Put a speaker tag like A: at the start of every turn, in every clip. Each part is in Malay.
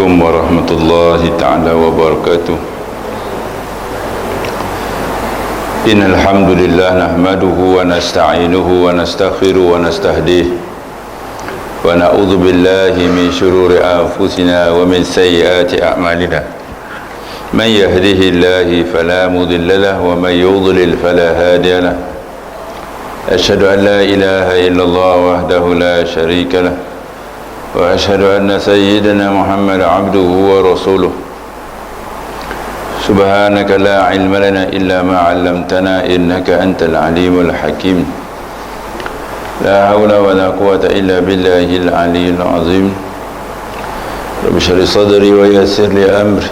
A: Assalamualaikum warahmatullahi ta'ala wabarakatuh. Innal hamdalillah nahmaduhu wa nasta'inuhu wa nastaghfiruhu wa nastahdihi wa na'udzu billahi min shururi anfusina wa min sayyiati a'malina. Man yahdihillahu fala mudilla lahu wa man yudlil fala hadiya lahu. Asyhadu an la ilaha illallah wahdahu la syarika lahu wa asyhadu anna sayyidana Muhammad abduhu wa rasuluh. Subhanaka la ilma lana illa ma 'allamtana innaka antal alimul hakim. La hawla wa la quwwata illa billahil aliyyil azim. Rabbi shrah sadri wa yassir li amri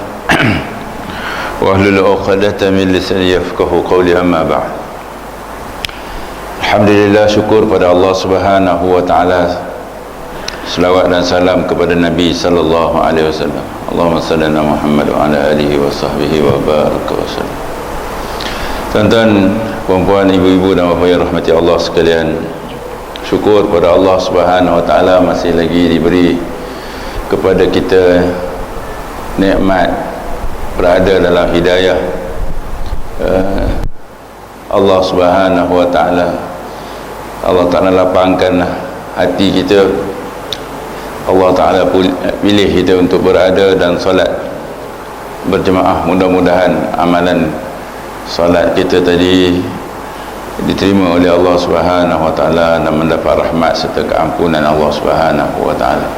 A: wahlul 'uqdatam min lisani yafqahu qawli, amma ba'd. Alhamdulillah, syukur pada Allah Subhanahu wa taala. Selawat dan salam kepada Nabi sallallahu alaihi wasallam. Allahumma salli ala Muhammad wa ala alihi wa sahbihi wa baraka wasallam. Tuan-tuan, puan-puan, ibu-ibu dan bapa yang rahmati Allah sekalian, syukur pada Allah Subhanahu wa taala masih lagi diberi kepada kita nikmat berada dalam hidayah Allah Subhanahu wa taala. Allah Taala lapangkan hati kita. Allah Ta'ala pilih kita untuk berada dan solat berjemaah. Mudah-mudahan amalan solat kita tadi diterima oleh Allah Subhanahu Wa Ta'ala dan mendapat rahmat serta keampunan Allah Subhanahu Wa Ta'ala.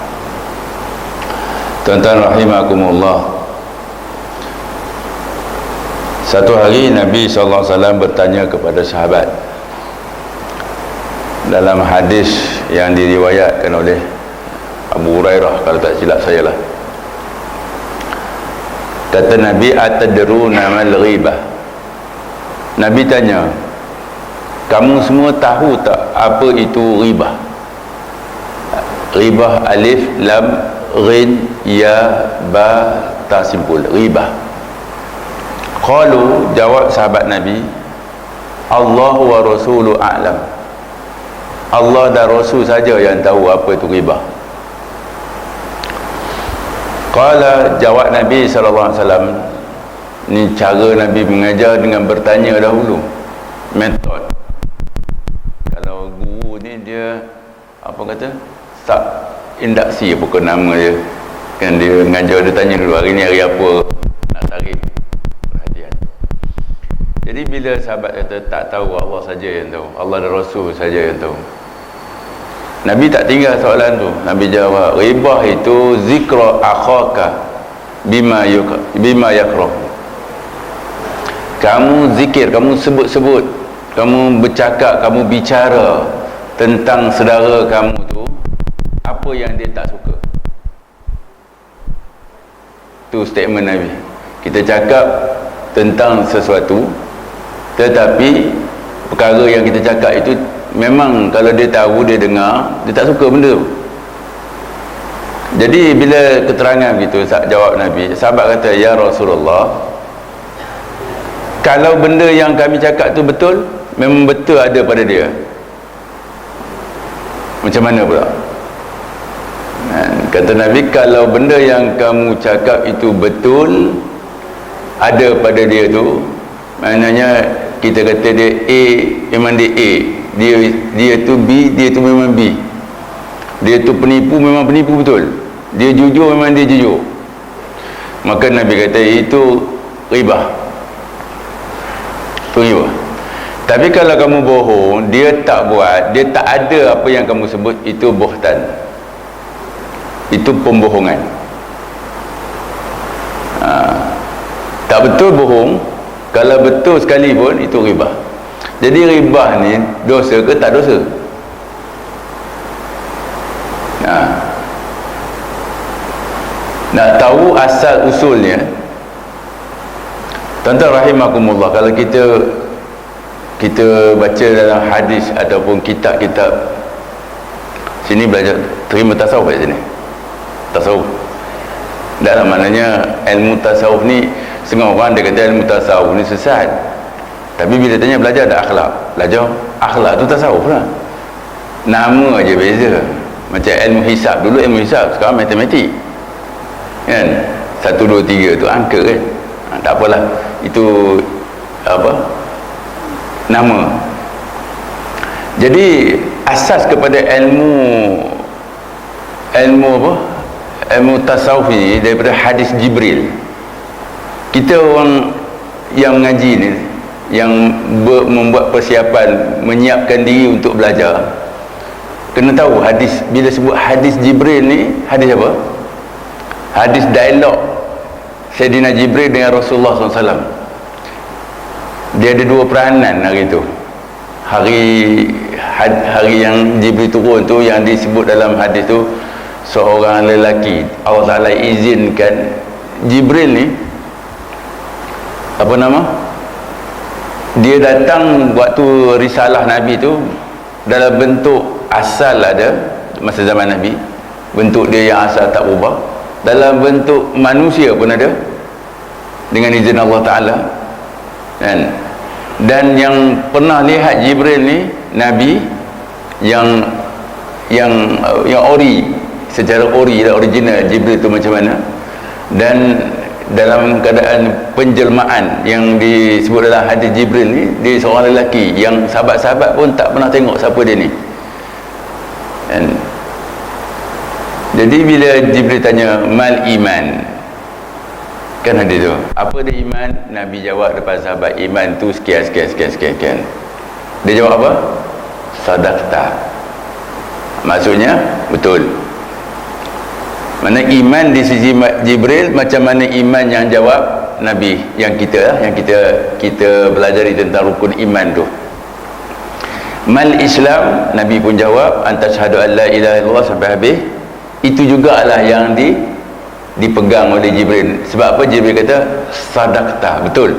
A: Tuan-tuan rahimakumullah, satu hari Nabi SAW bertanya kepada sahabat dalam hadis yang diriwayatkan oleh Abu Hurairah, kalau tak silap saya lah. Kata Nabi, atadruna mal ghibah? Nabi tanya, kamu semua tahu tak apa itu ghibah? Ghibah, alif lam ghin ya ba ta simpul, ghibah. Qalu, jawab sahabat Nabi, Allah wa rasulu a'lam. Allah dan Rasul saja yang tahu apa itu ghibah. Qala, jawab Nabi SAW. Ni cara Nabi mengajar dengan bertanya dahulu, metod. Kalau guru ni dia apa kata, tak induksi, apa ke nama dia, kan dia mengajar, dia tanya dulu, hari ni hari apa, nak tarik perhatian. Jadi bila sahabat kata tak tahu, Allah saja yang tahu, Allah dan Rasul saja yang tahu, Nabi tak tinggal soalan tu. Nabi jawab, ribah itu zikra akhaka bima yakrah. Kamu zikir, kamu sebut-sebut, kamu bercakap, kamu bicara tentang saudara kamu tu apa yang dia tak suka. Tu statement Nabi. Kita cakap tentang sesuatu, tetapi perkara yang kita cakap itu memang kalau dia tahu, dia dengar, dia tak suka benda tu. Jadi bila keterangan gitu, jawab Nabi, sahabat kata, ya Rasulullah, kalau benda yang kami cakap tu betul, memang betul ada pada dia, macam mana pula? Kata Nabi, kalau benda yang kamu cakap itu betul, ada pada dia tu, maknanya kita kata dia A, memang dia A, dia tu B, dia tu memang B, dia tu penipu, memang penipu betul, dia jujur, memang dia jujur, maka Nabi kata itu ribah. Itu ribah. Tapi kalau kamu bohong, dia tak buat, dia tak ada apa yang kamu sebut, itu buhtan, itu pembohongan. Tak betul bohong, kalau betul sekalipun itu ribah. Jadi ribah ni dosa ke tak dosa? Nak tahu asal usulnya, tuan-tuan rahimakumullah, kalau kita baca dalam hadis ataupun kitab-kitab sini, belajar terima tasawuf kat sini. Tasawuf dalam maknanya ilmu tasawuf ni, setengah orang dia kata ilmu tasawuf ni sesat, tapi bila tanya belajar ada akhlak, belajar akhlak tu tasawuf lah, nama aja beza. Macam ilmu hisab, dulu ilmu hisab, sekarang matematik. kan, 1, 2, 3 tu angka kan. Tak apalah, itu apa, nama. Jadi asas kepada ilmu apa, ilmu tasawuf ni daripada hadis Jibril. Kita orang yang mengaji ni, yang membuat persiapan, menyiapkan diri untuk belajar, kena tahu hadis. Bila sebut hadis Jibril ni, hadis apa? Hadis dialog Sayyidina Jibril dengan Rasulullah SAW. Dia ada 2 peranan hari tu. Hari yang Jibril turun tu, yang disebut dalam hadis tu, seorang lelaki Allah Ta'ala izinkan Jibril ni, apa nama, dia datang waktu risalah Nabi tu dalam bentuk asal ada masa zaman Nabi, bentuk dia yang asal tak berubah, dalam bentuk manusia pun ada dengan izin Allah Ta'ala kan. Dan yang pernah lihat Jibril ni Nabi yang ori, secara ori dan original Jibril tu macam mana, dan dalam keadaan penjelmaan yang disebut dalam hadis Jibril ni, dia seorang lelaki yang sahabat-sahabat pun tak pernah tengok siapa dia ni. Dan jadi bila Jibril tanya mal iman, kan ada tu, apa dia iman? Nabi jawab depan sahabat, iman tu sekian. Dia jawab apa? Sadaqta. Maksudnya betul. Mana iman di sisi Jibril, macam mana iman yang jawab Nabi, yang kita belajari tentang rukun iman tu. Mal Islam, Nabi pun jawab antashhadu an la ilaha illallah sampai habis. Itu jugalah yang dipegang oleh Jibril. Sebab apa? Jibril kata sadaqta, betul.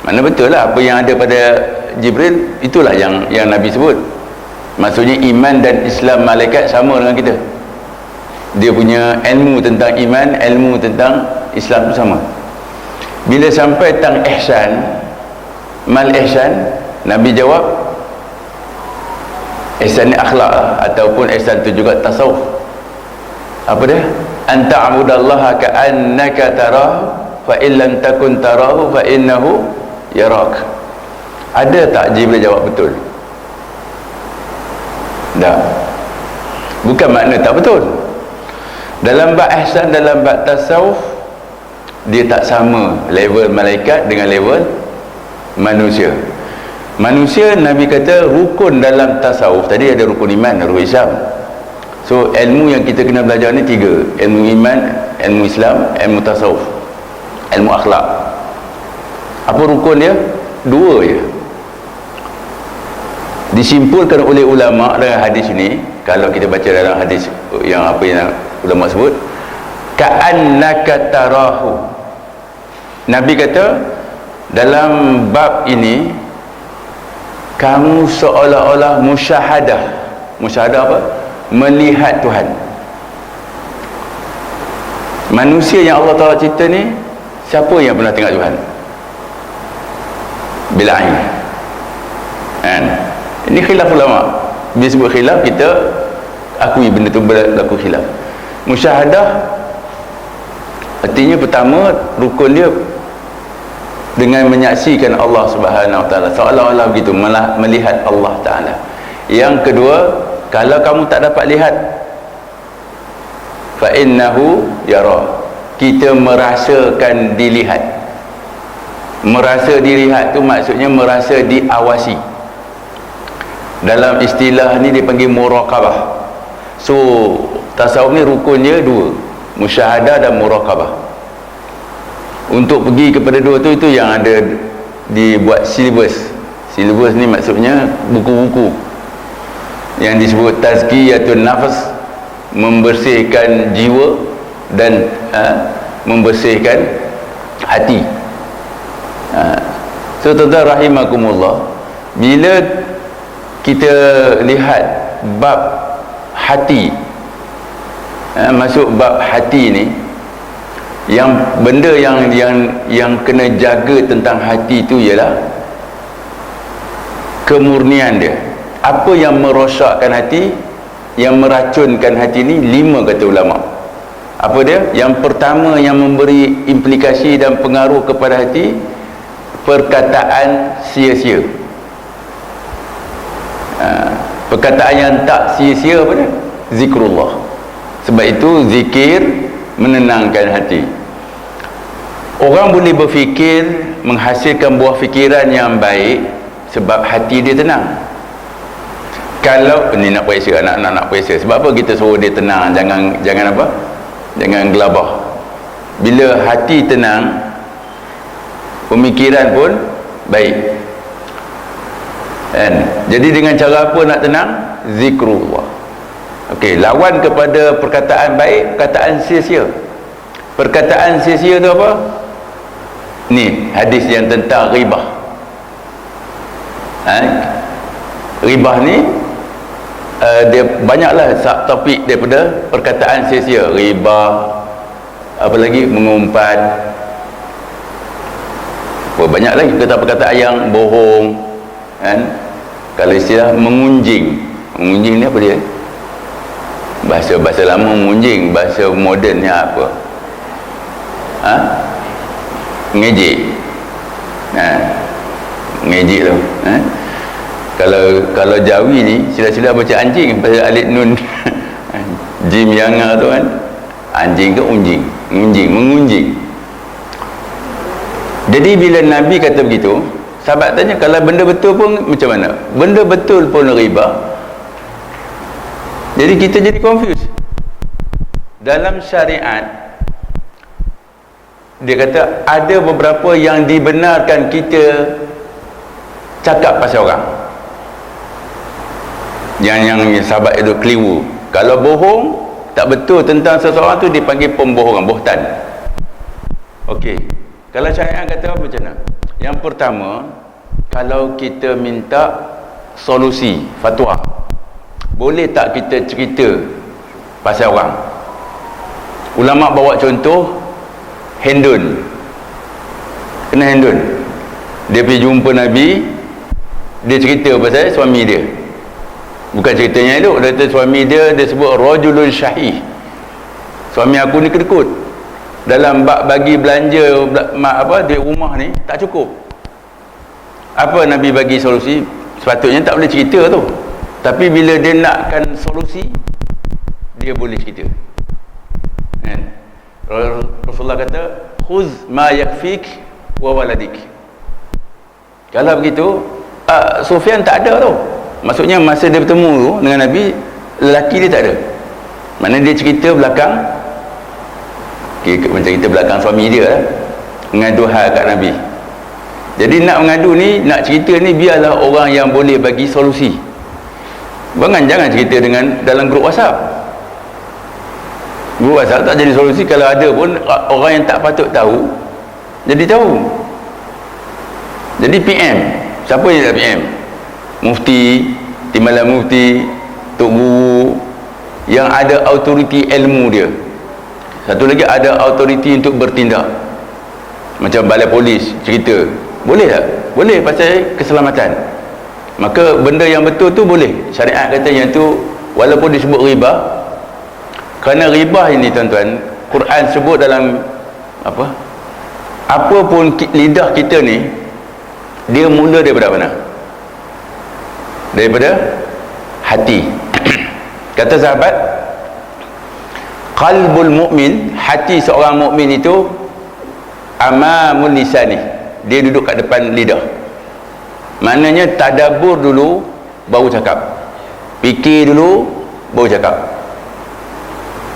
A: Mana betul lah apa yang ada pada Jibril, itulah yang Nabi sebut. Maksudnya iman dan Islam malaikat sama dengan kita. Dia punya ilmu tentang iman, ilmu tentang Islam tu sama. Bila sampai tentang ihsan, mal ihsan, Nabi jawab ihsan ni akhlak lah, ataupun ihsan tu juga tasawuf. Apa dia? Anta abudallaha ka'annaka tarahu fa illam takun tarahu fa innahu yarak. Ada tak Jibril jawab betul? Tak. Bukan makna tak betul. Dalam bab ihsan, dalam bab tasawuf, dia tak sama level malaikat dengan level manusia. Manusia, Nabi kata rukun dalam tasawuf tadi ada rukun iman, rukun Islam. So ilmu yang kita kena belajar ni 3: ilmu iman, ilmu Islam, ilmu tasawuf, ilmu akhlak. Apa rukun dia? 2 je. Disimpulkan oleh ulama dalam hadis ni, kalau kita baca dalam hadis yang apa yang ulama sebut, ka'annaka tarahu. Nabi kata dalam bab ini kamu seolah-olah musyahadah. Musyahadah apa? Melihat Tuhan. Manusia yang Allah Ta'ala cipta ni, siapa yang pernah tengok Tuhan? Bil'ain kan? Ini khilaf ulama. Bila sebut khilaf, kita akui benda tu berlaku khilaf. Musyahadah artinya pertama, rukun dia dengan menyaksikan Allah Subhanahu Wa Taala, seolah-olah begitu, melihat Allah Taala. Yang kedua, kalau kamu tak dapat lihat, fa innahu yara, kita merasakan dilihat. Merasa dilihat tu maksudnya merasa diawasi. Dalam istilah ni dipanggil muraqabah. So tasawuf ni rukunnya 2, musyahadah dan muraqabah. Untuk pergi kepada 2 tu, itu yang ada dibuat silibus. Silibus ni maksudnya buku-buku yang disebut tazkiyatun nafas, membersihkan jiwa dan membersihkan hati. So tuan-tuan rahimakumullah, bila kita lihat bab hati, masuk bab hati ni, yang benda yang kena jaga tentang hati tu ialah kemurnian dia. Apa yang merosakkan hati, yang meracunkan hati ni, 5 kata ulama. Apa dia? Yang pertama yang memberi implikasi dan pengaruh kepada hati, perkataan sia-sia. Perkataan yang tak sia-sia apa dia? Zikrullah. Sebab itu zikir menenangkan hati. Orang boleh berfikir, menghasilkan buah fikiran yang baik sebab hati dia tenang. Kalau ni nak periksa, anak-anak nak periksa, sebab apa kita suruh dia tenang? Jangan apa? Jangan gelabah. Bila hati tenang, pemikiran pun baik. Kan? Jadi dengan cara apa nak tenang? Zikrullah. Okey, lawan kepada perkataan baik, perkataan sia-sia. Perkataan sia-sia tu apa? Ni hadis yang tentang ribah. Ribah ni dia banyaklah topik daripada perkataan sia-sia. Ribah, apa lagi, mengumpat, banyak lagi perkataan yang bohong, kan? Kalau istilah mengunjing ni apa dia? Bahasa lama mengunjing, bahasa modernnya apa? Ngejek. Ngejek tu. Kalau Jawi ni sila-sila baca anjing pasal alif nun jim yanga tu kan, anjing ke unjing, mengunjing. Jadi bila Nabi kata begitu, sahabat tanya, kalau benda betul pun macam mana? Benda betul pun riba. Jadi kita jadi confused. Dalam syariat dia kata ada beberapa yang dibenarkan kita cakap pasal orang. Yang sahabat itu keliru. Kalau bohong, tak betul tentang seseorang tu dipanggil pembohongan, bohtan. Okey. Kalau syariat kata apa macam mana? Yang pertama, kalau kita minta solusi, fatwa, boleh tak kita cerita pasal orang? Ulama bawa contoh Hendun. Kena Hendun. Dia pergi jumpa Nabi, dia cerita pasal suami dia. Bukan ceritanya elok, dia kata suami dia sebut rajulun syahih. Suami aku ni kedekut. Dalam bab bagi belanja duit rumah ni tak cukup. Apa Nabi bagi solusi? Sepatutnya tak boleh cerita tu. Tapi bila dia nakkan solusi, dia boleh cerita. Kan? Rasulullah kata, khuz ma yakfik wa waladik. Kalau begitu, Sufyan tak ada tu. Maksudnya masa dia bertemu tu dengan Nabi, lelaki dia tak ada. Maknanya dia cerita belakang, macam cerita belakang suami dia lah, mengadu hal kat Nabi. Jadi nak mengadu ni, nak cerita ni, biarlah orang yang boleh bagi solusi. Jangan cerita dengan dalam grup WhatsApp. Grup WhatsApp tak jadi solusi. Kalau ada pun orang yang tak patut tahu jadi tahu. Jadi PM, siapa yang tak PM? Mufti, timbalan mufti, tok guru yang ada autoriti ilmu dia. Satu lagi ada autoriti untuk bertindak, macam balai polis cerita. Boleh tak? Boleh, pasal keselamatan. Maka benda yang betul tu boleh. Syariat kata yang tu walaupun disebut riba, kerana riba ini tuan-tuan, Quran sebut dalam apa pun lidah kita ni, dia mula daripada mana? Daripada hati. Kata sahabat, qalbul mu'min, hati seorang mukmin itu amamul lisani, dia duduk kat depan lidah. Maknanya tadabbur dulu baru cakap, fikir dulu baru cakap.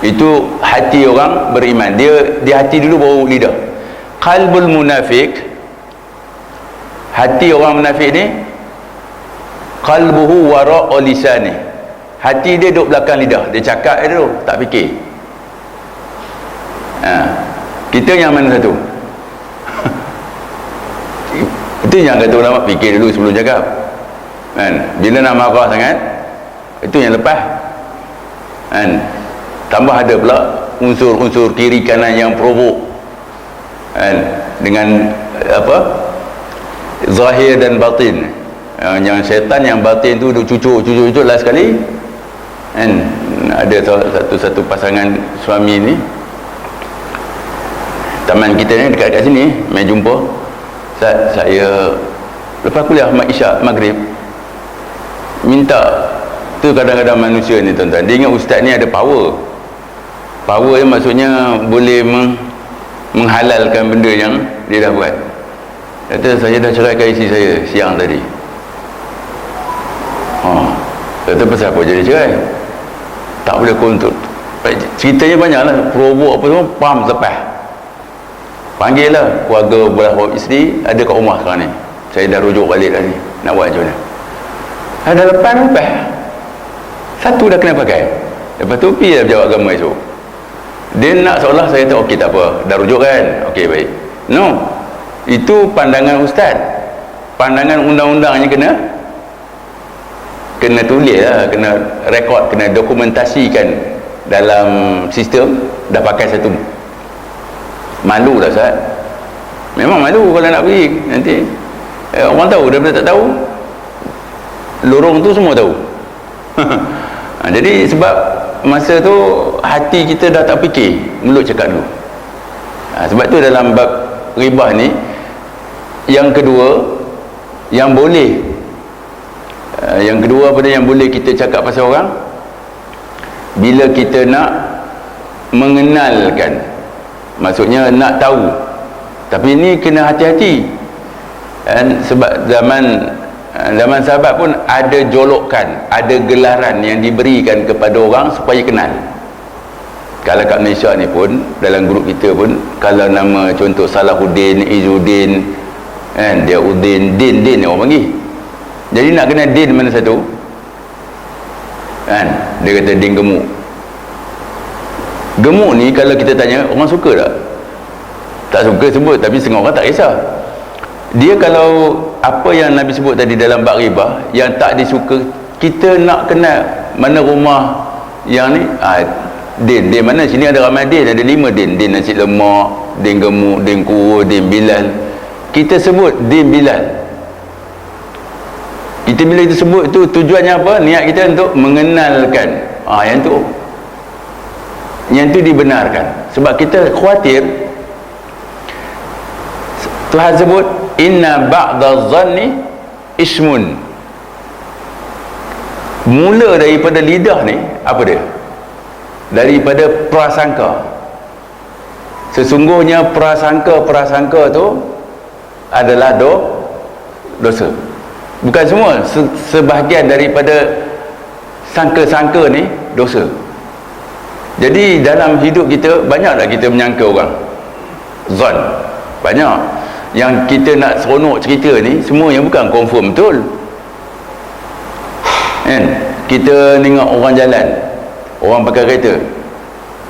A: Itu hati orang beriman, dia hati dulu baru lidah. Qalbul munafik, hati orang munafik ni, qalbuhu wara'a lisani, hati dia duduk belakang lidah, dia cakap dulu, tak fikir. Kita yang mana satu? Itu yang kata ulama, fikir dulu sebelum cakap. Kan? Bila nak marah sangat, itu yang lepas. Kan? Tambah ada pula unsur-unsur kiri kanan yang provok. Kan? Dengan zahir dan batin. Yang syaitan yang batin tu duk cucuk lah sekali. Kan? Ada satu pasangan suami ni, taman kita ni dekat sini, main jumpa. Ustaz, saya lepas kuliah Isyak Maghrib minta. Tu kadang-kadang manusia ni tuan-tuan, dia ingat ustaz ni ada power. Power yang maksudnya boleh menghalalkan benda yang dia dah buat. Kata, saya dah ceraikan isteri saya siang tadi. Kata, pasal apa jadi cerai? Tak boleh kontrol. Ceritanya banyak lah, provok apa semua, pam lepas. Panggil lah keluarga belah isteri, ada kat rumah sekarang ni. Saya dah rujuk balik dah ni, nak buat macam mana. Ada lepas. Satu dah kena pakai. Lepas tu pergi dah berjawab agama esok. Dia nak seolah saya tahu, okey tak apa, dah rujuk kan, okey baik. No, itu pandangan ustaz. Pandangan undang-undangnya kena tulis lah, kena rekod, kena dokumentasikan dalam sistem. Dah pakai satu. Malu lah ustaz. Memang malu kalau nak pergi nanti. Orang tahu, daripada tak tahu, lorong tu semua tahu. Jadi sebab masa tu hati kita dah tak fikir, mulut cakap dulu. Sebab tu dalam bab ribah ni, yang kedua yang boleh kita cakap pasal orang, bila kita nak mengenalkan, maksudnya nak tahu. Tapi ni kena hati-hati. Sebab zaman sahabat pun ada jolokan, ada gelaran yang diberikan kepada orang supaya kenal. Kalau kat Malaysia ni pun, dalam grup kita pun, kalau nama contoh Salahuddin, Izzuddin, dia Udin, Din orang panggil. Jadi nak kena Din mana satu? Dia kata Din gemuk. Gemuk ni kalau kita tanya, orang suka tak? Tak suka sebut, tapi setengah orang tak kisah. Dia kalau apa yang Nabi sebut tadi dalam bab ribah yang tak disuka, kita nak kenal mana rumah yang ni, Din mana, sini ada ramai Din, ada 5 Din. Din nasi lemak, Din gemuk, Din kurus, Din Bilal. Kita sebut Din Bilal. Kita bila kita sebut tu, tujuannya apa? Niat kita untuk mengenalkan. Yang tu dibenarkan. Sebab kita khawatir, Tuhan sebut inna ba'da zanni ismun. Mula daripada lidah ni apa dia? Daripada prasangka. Sesungguhnya prasangka tu adalah dosa. Bukan semua, sebahagian daripada sangka-sangka ni dosa. Jadi dalam hidup kita banyak tak kita menyangka orang? Zon banyak. Yang kita nak seronok cerita ni semua yang bukan confirm betul. Kita tengok orang jalan, orang pakai kereta,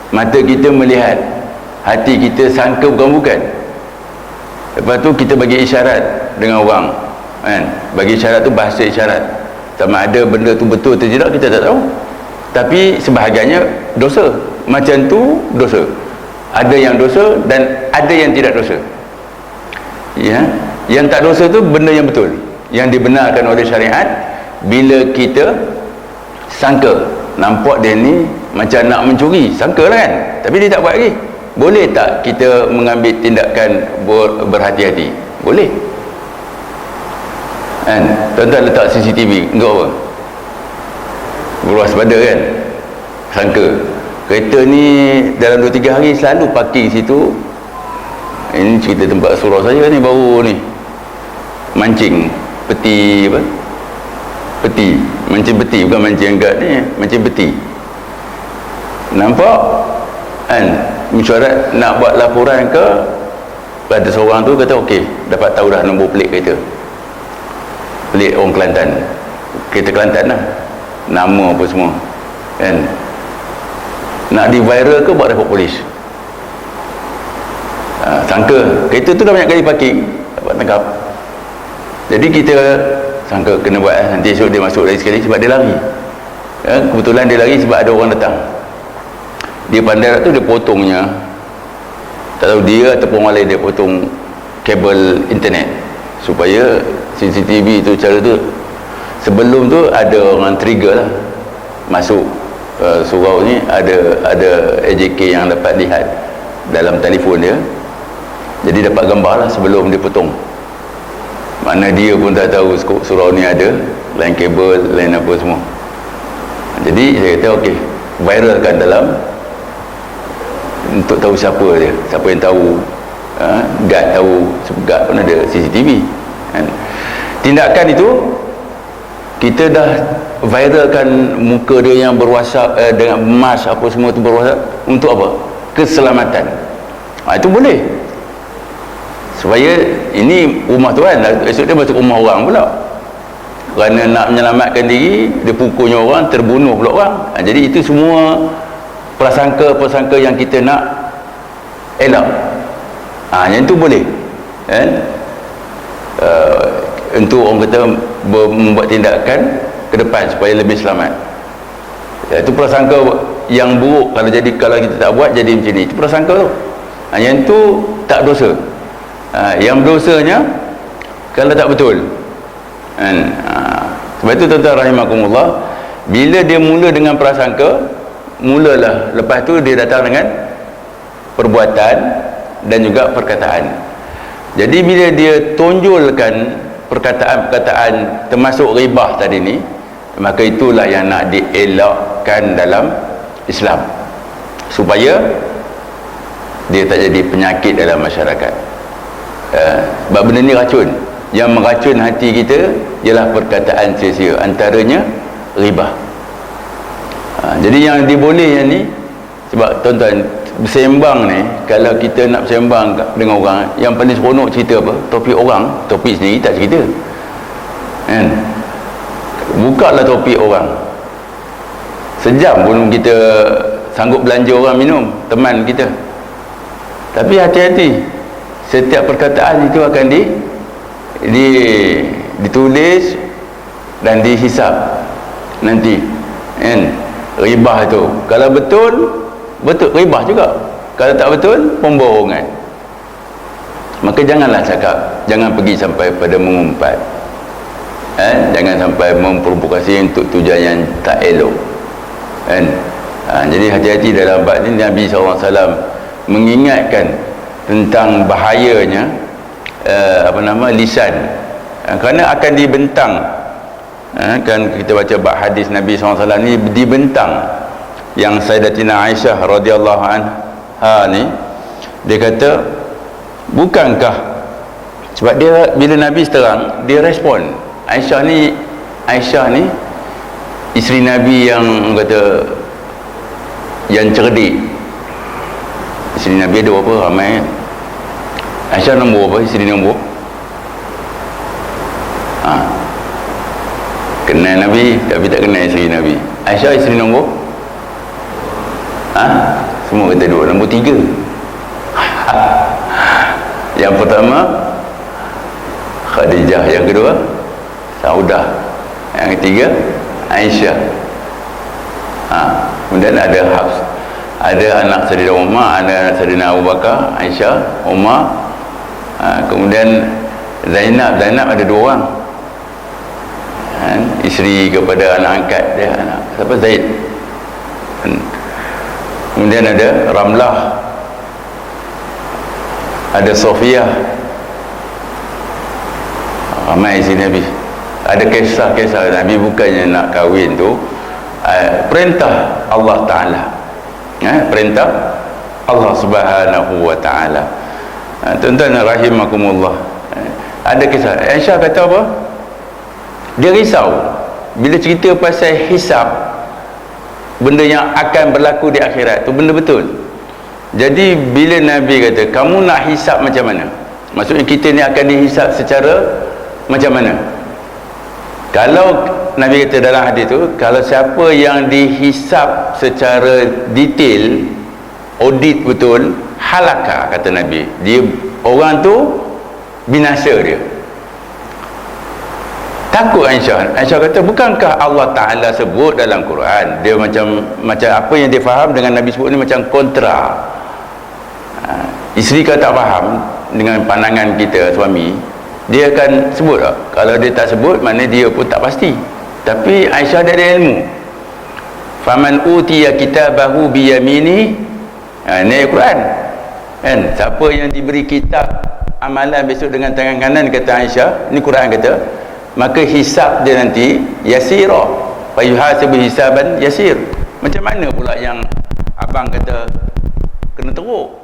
A: mata kita melihat, hati kita sangka bukan-bukan. Lepas tu kita bagi isyarat dengan orang, bagi isyarat tu bahasa isyarat. Sama ada benda tu betul atau tidak kita tak tahu. Tapi sebahagiannya dosa. Macam tu dosa. Ada yang dosa dan ada yang tidak dosa. Yang tak dosa tu benda yang betul, yang dibenarkan oleh syariat. Bila kita sangka, nampak dia ni macam nak mencuri, sangka lah kan, tapi dia tak buat lagi. Boleh tak kita mengambil tindakan berhati-hati? Boleh. Tuan-tuan letak CCTV, enggak apa? Berwaspada kan? Sangka kereta ni dalam 2-3 hari selalu parking situ. Ini cerita tempat surau saya ni, baru ni mancing peti apa? Peti, mancing peti, bukan mancing angkat ni, mancing peti. Nampak mesyuarat nak buat laporan ke, ada seorang tu kata okey, dapat tahu dah nombor pelik kereta, pelik orang Kelantan, kereta Kelantan lah, nama apa semua nak di viral ke buat report polis. Sangka kereta tu dah banyak kali parking, dapat tangkap. Jadi kita sangka kena buat, nanti esok dia masuk lagi sekali sebab dia lari. Kebetulan dia lari sebab ada orang datang. Dia pandai tu, dia potongnya, tak tahu dia ataupun orang lain, dia potong kabel internet supaya CCTV tu cara tu. Sebelum tu ada orang trigger lah masuk surau ni, ada AJK yang dapat lihat dalam telefon dia Jadi dapat gambar lah sebelum dia potong. Mana dia pun tak tahu surau ni ada, lain kabel, lain apa semua. Jadi saya kata okey, viralkan dalam untuk tahu siapa dia, siapa yang tahu. Guard tahu, guard pun ada CCTV kan. Tindakan itu kita dah viralkan muka dia yang berwasap dengan emas apa semua tu berwasap untuk apa? Keselamatan. Itu boleh. Supaya ini rumah tuan, esok dia masuk rumah orang pula. Kerana nak menyelamatkan diri, dia pukulnya orang, terbunuh pula orang. Jadi itu semua prasangka-prasangka yang kita nak elak. Yang itu boleh kan? Untuk orang kata membuat tindakan ke depan supaya lebih selamat. Itu prasangka yang buruk. Kalau kita tak buat jadi macam ni, itu prasangka tu. Yang itu tak dosa. Yang dosanya kalau tak betul kan? Sebab itu tuan-tuan rahimakumullah, bila dia mula dengan prasangka, mulalah, lepas tu dia datang dengan perbuatan dan juga perkataan. Jadi bila dia tonjolkan perkataan-perkataan termasuk ribah tadi ni, maka itulah yang nak dielakkan dalam Islam, supaya dia tak jadi penyakit dalam masyarakat. Sebab benda ni racun. Yang meracun hati kita ialah perkataan sia-sia, antaranya ribah. Jadi yang diboleh yang ni, sebab tuan-tuan bersembang ni, kalau kita nak bersembang dengan orang, yang paling seronok cerita apa? Topik orang, topik sendiri tak cerita kan? Buka lah topik orang, sejam pun kita sanggup belanja orang minum, teman kita. Tapi hati-hati, setiap perkataan itu akan ditulis dan dihisap nanti kan? Ribah tu kalau betul ribah juga, kalau tak betul pembohongan. Maka janganlah cakap, jangan pergi sampai pada mengumpat, jangan sampai memprovokasi untuk tujuan yang tak elok kan? Jadi hati-hati dalam bab ini. Nabi SAW mengingatkan tentang bahayanya lisan, kerana akan dibentang. Kan kita baca bab hadis Nabi SAW ni dibentang. Yang Sayyidatina Aisyah radhiyallahu anha ni, dia kata, bukankah, sebab dia bila Nabi seterang, dia respon. Aisyah ni isteri Nabi yang kata yang cerdik. Isteri Nabi ada berapa? Ramai kan? Aisyah nombor apa? Isteri nombor? Kenal Nabi tapi tak kenal isteri Nabi. Aisyah isteri nombor? Semua kata dua. Nombor 3. Yang pertama Khadijah, yang kedua Saudah, yang ketiga Aisyah. Kemudian ada Hafs, ada anak Saidina Umar, ada anak Saidina Abu Bakar, Aisyah, Umar. Kemudian Zainab ada 2 orang, isteri kepada anak angkat dia, anak siapa? Zaid. Kemudian ada Ramlah, ada Sofiyah, ramai isteri Nabi. Ada kisah-kisah Nabi bukannya nak kahwin tu, perintah Allah Ta'ala, perintah Allah Subhanahu Wa Ta'ala. Tuan-tuan rahimakumullah, ada kisah Aisyah kata apa? Dia risau bila cerita pasal hisab, benda yang akan berlaku di akhirat tu, benda betul. Jadi bila Nabi kata kamu nak hisab macam mana, maksudnya kita ni akan dihisab secara macam mana? Kalau Nabi kata dalam hadis tu, kalau siapa yang dihisab secara detail, audit betul, halaka, kata Nabi, dia orang tu binasa dia. Takut Aisyah kata, bukankah Allah Ta'ala sebut dalam Quran, dia macam apa yang dia faham dengan Nabi sebut ni macam kontra. Isteri kalau tak faham dengan pandangan kita suami, dia akan sebut tak? Kalau dia tak sebut, maknanya dia pun tak pasti. Tapi Aisyah dia ada ilmu. Faman utiya kitabahu biyamini, ini Quran. Kan? Siapa yang diberi kitab amalan besok dengan tangan kanan, kata Aisyah, ini Quran kata, maka hisab dia nanti yasira, fa yuhasibu hisaban yasir. Macam mana pula yang abang kata kena teruk?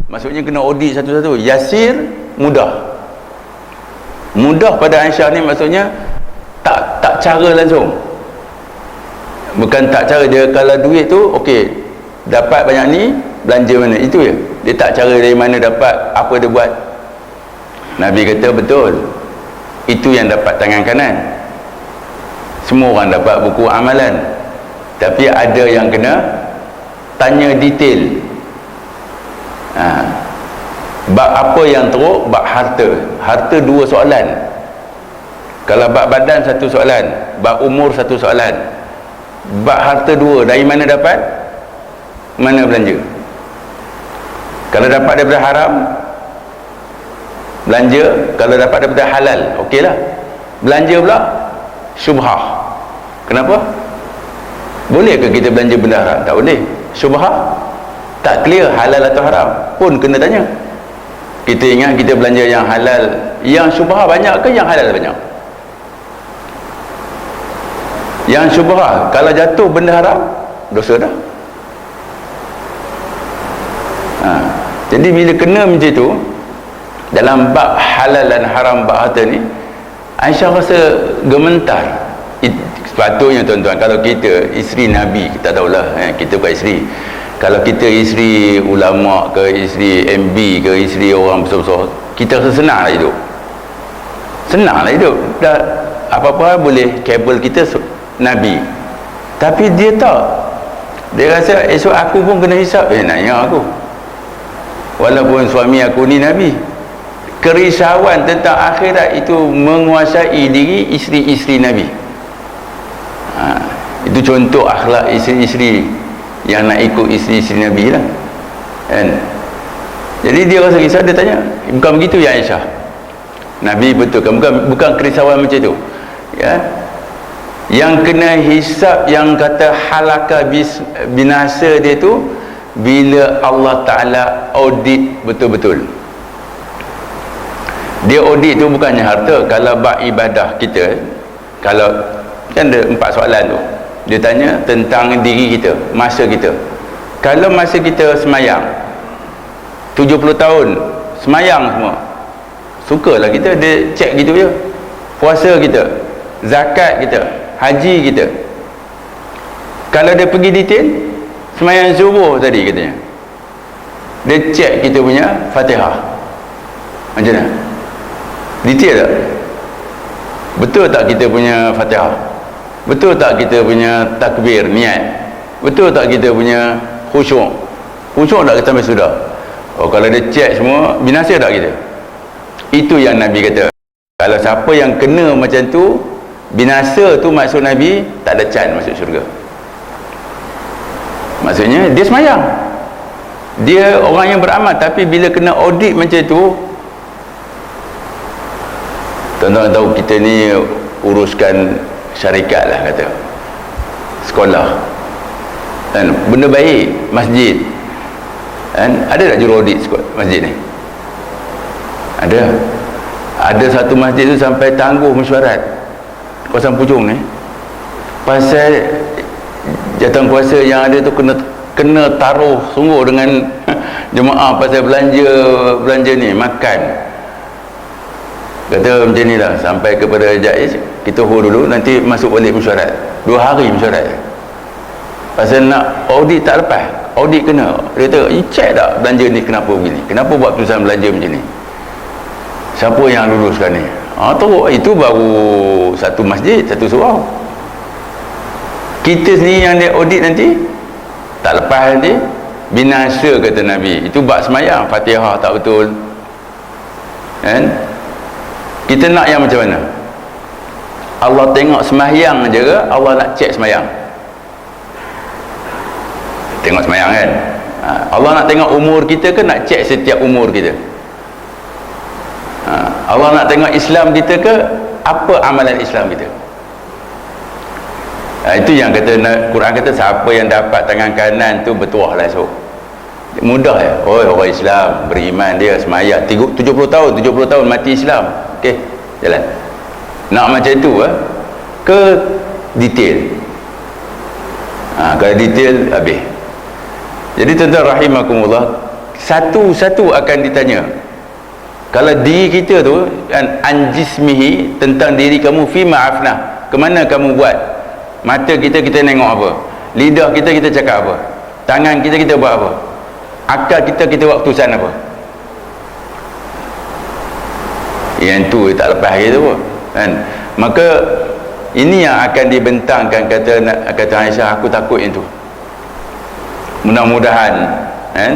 A: Maksudnya kena audit satu-satu. Yasir, mudah. Mudah pada Aisyah ni maksudnya tak cara langsung. Bukan tak cara dia, kalau duit tu okey, dapat banyak ni, belanja mana, itu je. Dia tak cara dari mana dapat, apa dia buat. Nabi kata betul, itu yang dapat tangan kanan. Semua orang dapat buku amalan, tapi ada yang kena tanya detail. Bab apa yang teruk? Bab harta. Harta 2 soalan. Kalau bab badan 1 soalan, bab umur 1 soalan, bab harta 2. Dari mana dapat, mana belanja. Kalau dapat daripada haram, belanja. Kalau dapat daripada halal, okeylah. Belanja pula syubhah. Kenapa? Boleh ke kita belanja benda haram? Tak boleh. Syubhah, tak clear halal atau haram pun kena tanya. Kita ingat kita belanja yang halal, yang syubhah banyak ke yang halal banyak? Yang syubhah, kalau jatuh benda haram, dosa dah. Jadi bila kena macam tu, dalam bab halal dan haram bab harta ni, Aisyah rasa gementar. Sepatutnya tuan-tuan, kalau kita isteri Nabi, kita tahulah, kita bukan isteri. Kalau kita isteri ulama ke, isteri MB ke, isteri orang besar-besar, kita rasa senang lah hidup. Senang lah hidup. Dah apa-apa boleh kabel kita Nabi. Tapi dia tak. Dia rasa esok aku pun kena hisap. Nanya aku. Walaupun suami aku ni Nabi. Kerisauan tentang akhirat itu menguasai diri isteri-isteri Nabi. Itu contoh akhlak isteri-isteri yang nak ikut isteri-isteri Nabi lah. Kan? Jadi dia rasa risau, dia tanya, bukan begitu ya Aisyah? Nabi betulkan, bukan kerisauan macam tu. Ya. Yang kena hisap, yang kata halaka binasa dia tu, bila Allah Ta'ala audit betul-betul. Dia audit tu bukannya harta. Kalau bab ibadah kita, kalau kan ada 4 soalan tu, dia tanya tentang diri kita, masa kita. Kalau masa kita semayang 70 tahun semayang semua, sukalah kita, dia cek gitu je. Puasa kita, zakat kita, haji kita. Kalau dia pergi detail, semayang subuh tadi katanya, dia cek kita punya Fatihah macam mana, detail tak, betul tak kita punya Fatihah, betul tak kita punya takbir, niat, betul tak kita punya khusyuk tak kita sampai sudah. Oh, kalau dia cek semua, binasa tak kita? Itu yang Nabi kata, kalau siapa yang kena macam tu, binasa tu maksud Nabi, tak ada can masuk syurga. Maksudnya dia semayang, dia orang yang beramal, tapi bila kena audit macam tu, tuan-tuan tahu kita ni uruskan syarikat lah, kata sekolah kan, benda baik, masjid kan, ada tak juru audit masjid ni? Ada satu masjid tu sampai tangguh mesyuarat kawasan Puchong ni, pasal jawatan kuasa yang ada tu kena taruh sungguh dengan jemaah pasal belanja ni, makan. Kata macam ni lah, sampai kepada Jaiz, kita hold dulu, nanti masuk balik mesyuarat 2 hari mesyuarat, pasal nak audit tak lepas, audit kena. Dia kata, cek tak belanja ni kenapa begini, kenapa buat keputusan belanja macam ni, siapa yang luluskan ni? Teruk. Itu baru satu masjid, satu surau. Kita sendiri yang dia audit nanti tak lepas, nanti binasa kata Nabi. Itu bab semayang, Fatihah tak betul kan? Kita nak yang macam mana? Allah tengok semayang je ke Allah nak cek semayang? Tengok semayang kan? Allah nak tengok umur kita ke nak cek setiap umur kita? Allah nak tengok Islam kita ke apa amalan Islam kita? Itu yang kata Quran kata, siapa yang dapat tangan kanan tu bertuah lah esok. mudah ya. Oh, orang Islam beriman, dia semayang 70 tahun mati Islam. Okey, jalan. Nak macam tu ke detail. Kalau detail habis. Jadi tuan-tuan rahimakumullah, satu-satu akan ditanya. Kalau diri kita tu anjismihi, tentang diri kamu, fi ma'afna, ke mana kamu buat? Mata kita nengok apa? Lidah kita cakap apa? Tangan kita buat apa? Akal kita buat keputusan apa? Yang tu tak lepas kita pun kan. Maka ini yang akan dibentangkan, kata Aisyah, aku takut yang tu. Mudah-mudahan kan,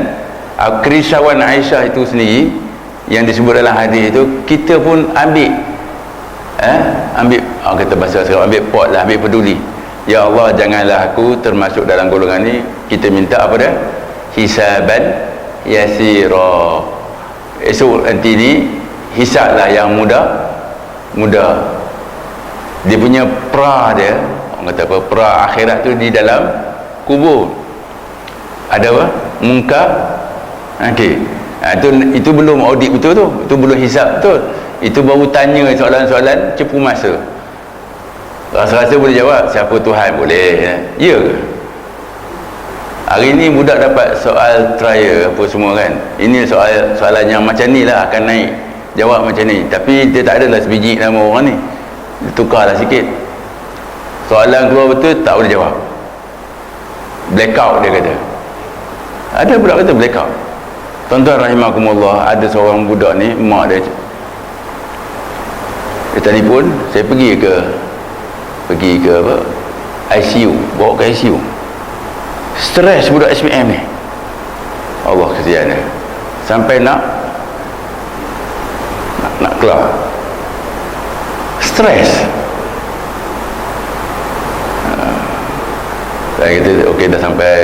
A: kerisauan Aisyah itu sendiri yang disebut dalam hadis itu, kita pun ambil kata bahasa sekarang, ambil pot lah, ambil peduli. Ya Allah, janganlah aku termasuk dalam golongan ni. Kita minta apa dah? Hisaban yasira. Esok nanti ni hisablah yang mudah. Dia punya dia, orang kata apa, akhirat tu di dalam kubur. Ada apa? Munkar. Okey. Itu belum audit betul tu. Itu belum hisab betul. Itu baru tanya soalan-soalan cepu masa. Rasa-rasa boleh jawab siapa Tuhan, boleh ya ke? Hari ni budak dapat soal trial apa semua kan. Ini soalan yang macam ni lah akan naik. Jawab macam ni. Tapi dia tak adalah sebiji nama orang ni. Dia tukarlah sikit. Soalan keluar betul, tak boleh jawab. Blackout dia kata. Ada budak kata blackout. Tuan-tuan rahimakumullah, ada seorang budak ni, mak dia telefon, saya pergi ke apa, ICU, bawa ke ICU. Stres budak SPM ni. Allah kesian dia. Sampai nak keluar. Stres. Saya kata okey, dah sampai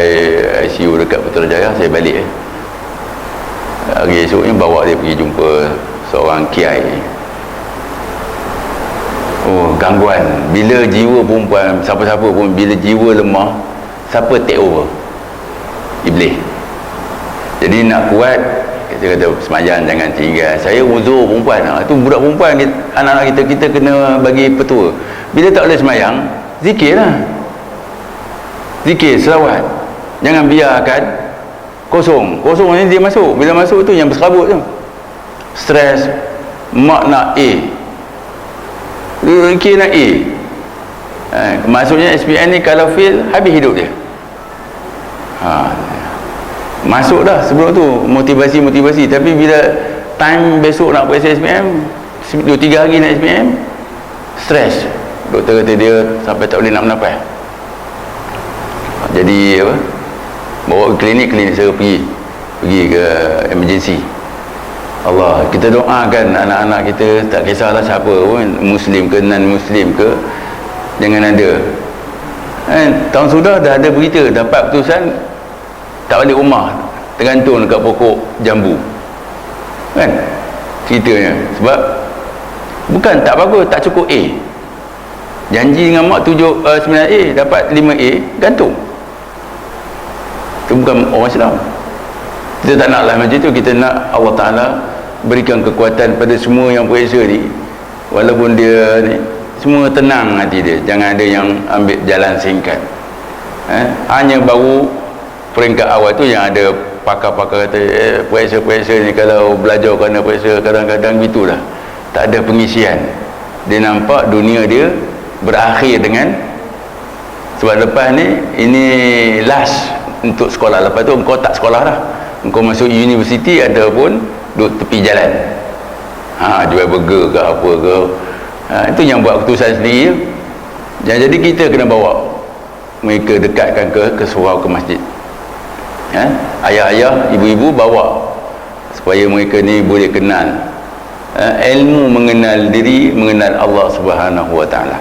A: ICU dekat Putrajaya, saya balik. Hari esoknya bawa dia pergi jumpa seorang kiai. Oh, gangguan. Bila jiwa perempuan, siapa-siapa pun, bila jiwa lemah, siapa take over? Iblis. Jadi nak kuat, kita kata semayang jangan tinggal. Saya uzur perempuan. Itu budak perempuan, anak-anak kita kena bagi petua. Bila tak boleh semayang, zikir lah. Zikir, selawat. Jangan biarkan kosong ni dia masuk. Bila masuk tu yang berserabut tu. Stres. Mak nak A, K nak A. Maksudnya SPM ni kalau fail, habis hidup dia. Masuk dah sebelum tu motivasi. Tapi bila time besok nak pergi SPM, 2-3 hari nak SPM, stres. Doktor kata dia sampai tak boleh nak bernafas. Jadi apa, bawa ke klinik saya pergi ke emergency. Allah, kita doakan anak-anak kita, tak kisahlah siapa pun, Muslim ke non-Muslim ke, jangan ada. Tahun sudah dah ada berita, dapat keputusan tak balik rumah, tergantung dekat pokok jambu. Kan? Ceritanya. Sebab bukan tak bagus, tak cukup A. Janji dengan mak 9A, dapat 5A, gantung. Itu bukan orang Islam. Kita tak naklah macam tu. Kita nak Allah Ta'ala berikan kekuatan pada semua yang periksa ni, walaupun dia ni semua tenang hati dia, jangan ada yang ambil jalan singkat. Hanya baru peringkat awal tu yang ada pakar-pakar kata periksa-periksa ni kalau belajar kerana periksa, kadang-kadang gitulah, tak ada pengisian. Dia nampak dunia dia berakhir dengan, sebab lepas ni ini last untuk sekolah, lepas tu engkau tak sekolah dah, engkau masuk universiti ataupun duduk tepi jalan, jual burger ke apa ke, itu yang buat keputusan sendiri. Jadi kita kena bawa mereka, dekatkan ke surau, ke masjid. Ayah-ayah, ibu-ibu bawa supaya mereka ni boleh kenal ilmu, mengenal diri, mengenal Allah Subhanahu Wa Taala.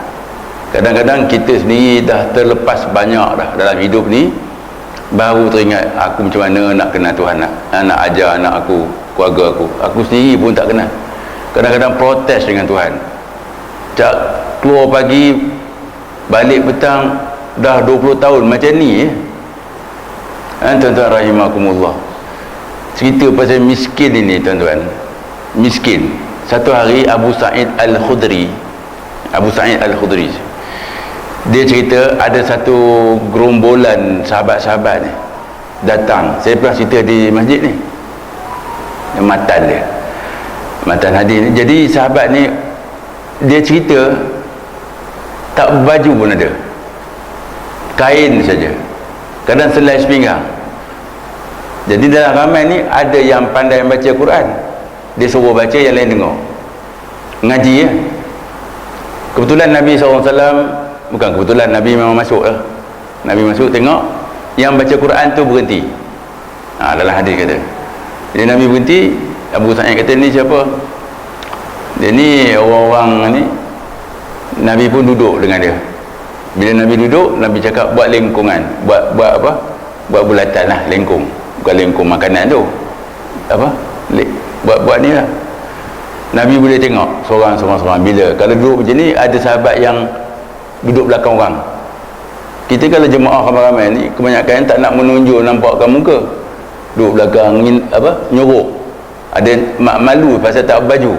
A: Kadang-kadang kita sendiri dah terlepas banyak dah dalam hidup ni, baru teringat aku macam mana nak kenal Tuhan, nak ajar anak aku, keluarga aku sendiri pun tak kenal. Kadang-kadang protes dengan Tuhan, tak keluar pagi balik petang, dah 20 tahun macam ni. Tuan-tuan rahimakumullah, cerita pasal miskin ini tuan-tuan. Miskin. Satu hari Abu Sa'id Al-Khudri, dia cerita ada satu gerombolan sahabat-sahabat ni datang. Saya pernah cerita di masjid ni, matan hadis ni. Jadi sahabat ni dia cerita tak baju pun ada, kain saja, kadang selai sepinggang. Jadi dalam ramai ni ada yang pandai baca Quran, dia suruh baca, yang lain dengar ngaji ya. Kebetulan Nabi SAW, bukan kebetulan, Nabi memang masuk lah. Nabi masuk tengok yang baca Quran tu berhenti. Dalam hadis kata, jadi Nabi berhenti. Abu Sa'id kata, ni siapa? Dia ni orang-orang ni. Nabi pun duduk dengan dia. Bila Nabi duduk, Nabi cakap buat lengkungan, buat apa, buat bulatan lah, lengkung. Bukan lengkung makanan tu, apa, buat ni lah. Nabi boleh tengok seorang-seorang. Bila kalau duduk macam ni, ada sahabat yang duduk belakang orang. Kita kalau jemaah ramai-ramai ni, kebanyakan tak nak menunjuk nampakkan muka, duduk belakang apa, nyorok. Ada malu pasal tak baju.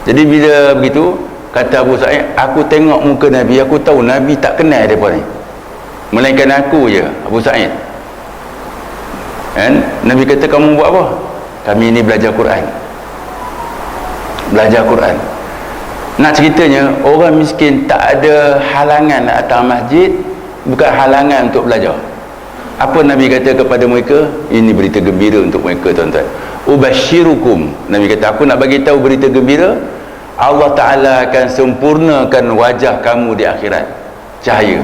A: Jadi bila begitu, kata Abu Sa'id, aku tengok muka Nabi, aku tahu Nabi tak kenal mereka ni, melainkan aku je, Abu Sa'id. Kan? Nabi kata, kamu buat apa? Kami ni belajar Quran. Nak ceritanya, orang miskin tak ada halangan nak datang masjid, bukan halangan untuk belajar. Apa Nabi kata kepada mereka? Ini berita gembira untuk mereka, tuan-tuan. Ubashirukum, Nabi kata, aku nak bagi tahu berita gembira, Allah Ta'ala akan sempurnakan wajah kamu di akhirat, cahaya.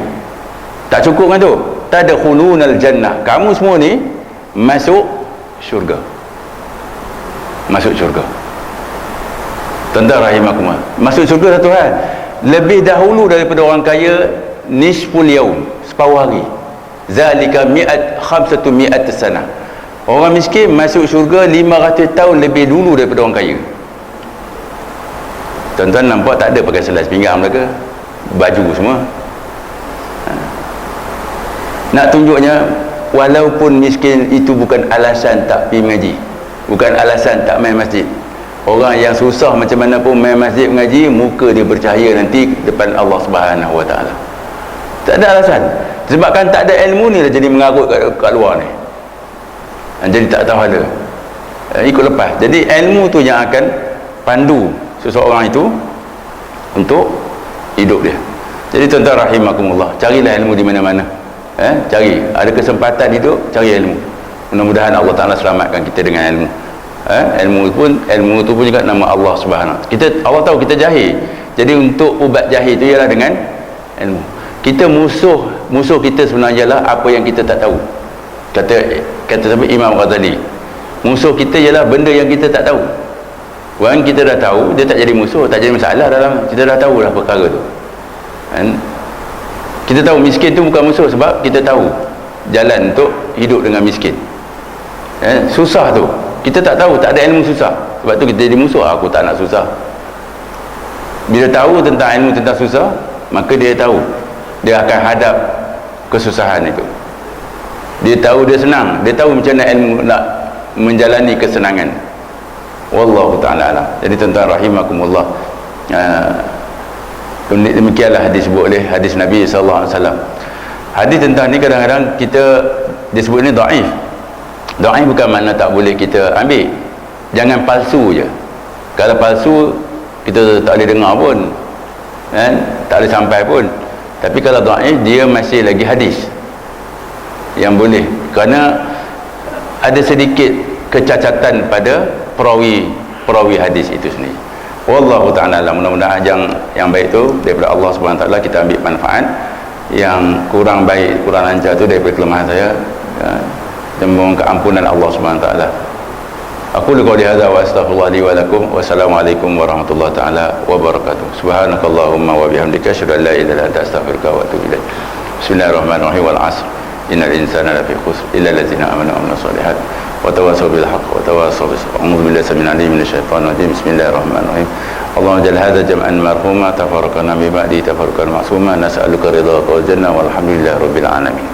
A: Tak cukup kan tu? Tadkhulunal jannah, kamu semua ni masuk syurga. Tuan-tuan rahimakumullah, masuk syurga satu hal, lebih dahulu daripada orang kaya nisful yaum, separuh hari. Zalika khamsatu mi'at sanah. Orang miskin masuk syurga 500 tahun lebih dulu daripada orang kaya. Tuan-tuan nampak tak ada pakai selai pinggang mereka, baju semua. Nak tunjuknya, walaupun miskin itu bukan alasan tak pergi mengaji, bukan alasan tak main masjid. Orang yang susah macam mana pun main masjid mengaji, muka dia bercahaya nanti depan Allah Subhanahu Wa Taala. Tak ada alasan. Sebabkan tak ada ilmu ni dah jadi mengarut kat luar ni. Jadi tak tahu ada. Ikut lepas. Jadi ilmu tu yang akan pandu seseorang itu untuk hidup dia. Jadi tuan-tuan rahimakumullah, carilah ilmu di mana-mana. Cari, ada kesempatan hidup, cari ilmu. Mudah-mudahan Allah Ta'ala selamatkan kita dengan ilmu. Ilmu tu pun juga nama Allah Subhanahu. Allah tahu kita jahil. Jadi untuk ubat jahil itu ialah dengan ilmu. Kita musuh kita sebenarnya ialah apa yang kita tak tahu. Kata sampai Imam Ghazali, musuh kita ialah benda yang kita tak tahu. Orang kita dah tahu, dia tak jadi musuh, tak jadi masalah dalam, kita dah tahu dah perkara tu. Kita tahu miskin tu bukan musuh, sebab kita tahu jalan untuk hidup dengan miskin. Susah tu kita tak tahu, tak ada ilmu susah, sebab tu kita jadi musuh. Aku tak nak susah. Bila tahu tentang ilmu tentang susah, maka dia tahu dia akan hadap kesusahan itu. Dia tahu dia senang, dia tahu macam mana ilmu nak menjalani kesenangan. Wallahu ta'ala alam. Jadi tuan-tuan rahimakumullah, demikianlah hadis disebut oleh hadis Nabi SAW. Hadis tentang ni kadang-kadang kita disebut ni dhaif. Dhaif bukan makna tak boleh kita ambil, jangan palsu je. Kalau palsu kita tak boleh dengar pun, tak boleh sampai pun. Tapi kalau dhaif, dia masih lagi hadis yang boleh, kerana ada sedikit kecacatan pada perawi hadis itu sendiri. Wallahu ta'ala alam. Mudah-mudahan yang baik tu daripada Allah Subhanahu Wa Taala kita ambil manfaat, yang kurang baik, kurang lancar tu daripada kelemahan saya, dan mohon keampunan Allah Subhanahu Wa Taala. Aku qouli hadza wa astaghfirullah li wa lakum. Wassalamualaikum warahmatullahi taala wabarakatuh. Subhanakallahumma wa bihamdika asyhadu an la ilaha illa anta astaghfiruka wa atubu ilaik. Bismillahirrahmanirrahim. Wal 'asr innal insana lafi khusr illa allazina amanu wa amilus solihat wa tawassaw bil haqq wa tawassaw bis sabr. A'udzu billahi samil 'alim minasy syaithanir rajim. Bismillahirrahmanirrahim. Allahumma ja'al hadza jam'an marhuma tafarraqna min ba'di tafarruqan ma'suma. Nas'aluka ridhaka wal jannah walhamdulillahi rabbil alamin.